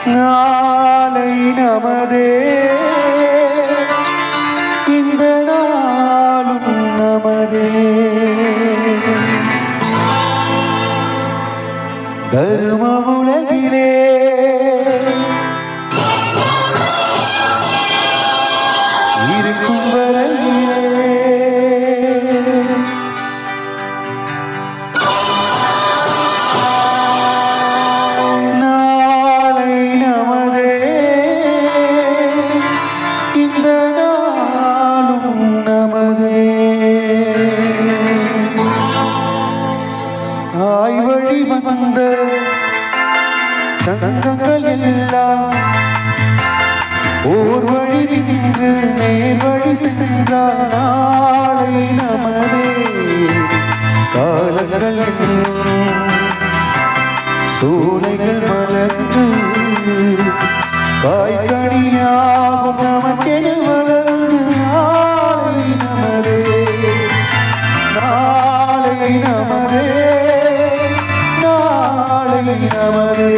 நாளை நமதே, இந்த நாளும் நமதே. தர்ம உலகிலே இருக்கும் வரையிலே நாளை நமதே, இந்த நாளும் நமதே. தாய் வழி வந்த தங்கங்கள் எல்லாம் ஓர் வழி நின்று நேர் வழி சென்றால் நாளை நமதே. காலங்கள் சூளைகள் மலர்ந்து காய்கனியாகும் நமக்கென வளர்ந்து நாளை நமதே, நாளை நமதே, நாளை நமதே.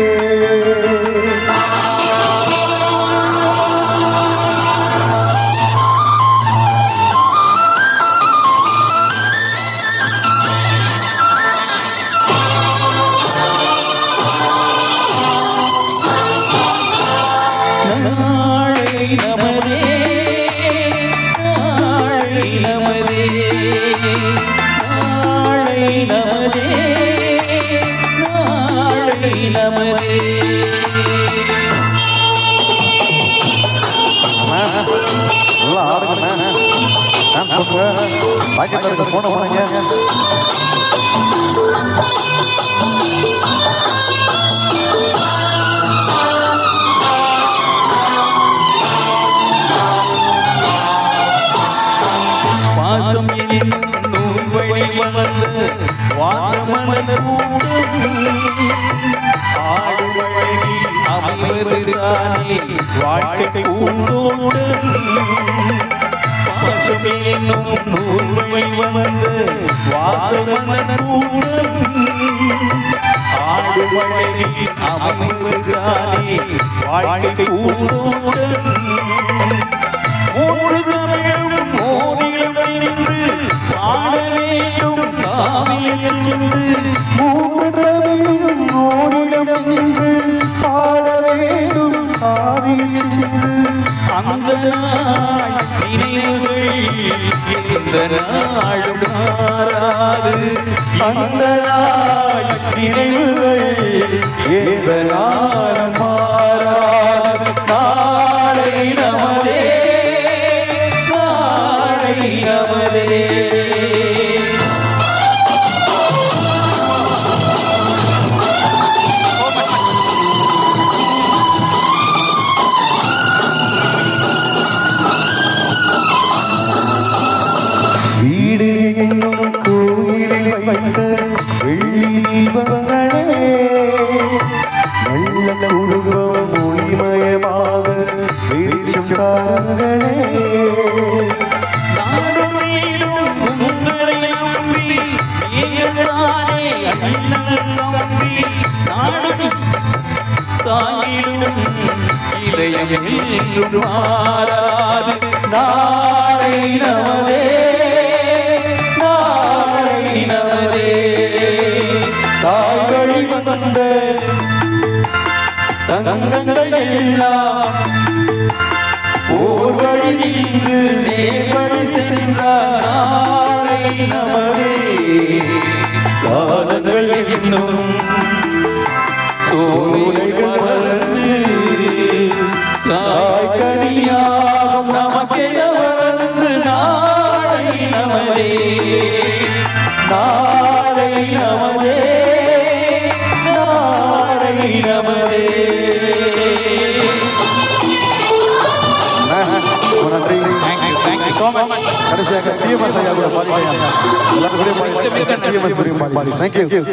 நல்லா ஆடுங்கண்ணா. டான்ஸ் பண்ணுங்க. பாக்கெட்ல இருக்க போனை பண்ணுங்க. வாசம் நூல் வழி வந்து வாசமன ஆடு வழி அமைவதுதானே வாழ்க்கை கூடோடும். வாசம் நூல் வழி வந்து வாசமன ஆடு வழி அமைவதுதானே வாழ்க்கை கூடோடும். மூன்று தமிழும் மோதிலும் நின்று பாட வேண்டும் காவியம் என்று. மூன்று தமிழும் மோதிலும் நின்று பாட வேண்டும் காவியம் என்று. அந்த நாள் நினைவுகள் இந்த நாளும் மாறாது. அந்த நாள் நினைவுகள் இந்த நாளும் மாறாது. நாளை நமதே, நாளை நமதே. வீடு எங்கும் கோயிலில் வைத்த வெள்ளி தீபங்களே, நல்ல குடும்பம் ஒளிமயமாக வெளிச்சம் தாருங்களே. நாடும் வீடும் உங்களை நம்பி நீங்கள்தானே அண்ணன் தம்பி. நாடும் தாயிடும் இதயம் என்றும் மாறாது. நாளை நமதே, நாளை நமதே. தாய் வழி வந்த தங்கங்கள் எல்லாம் ஓர் வழி நின்று நேர் வழி சென்றால் நாளை நமதே. காலங்கள் இன்னும் சோலைகள் வளர்ந்து காய்கனியாகும் நமக்கென வளர்ந்து நாளை நமதே, நாளை நமதே, நாளை நமதே. நன்றி. Thank you so much. கடைசியாக டிஎம்எஸ் ஐயா கூட பாடிட்டாங்க. எல்லாரும் கூட பாடி. டிஎம்எஸ் பாடி. தேங்க்யூ.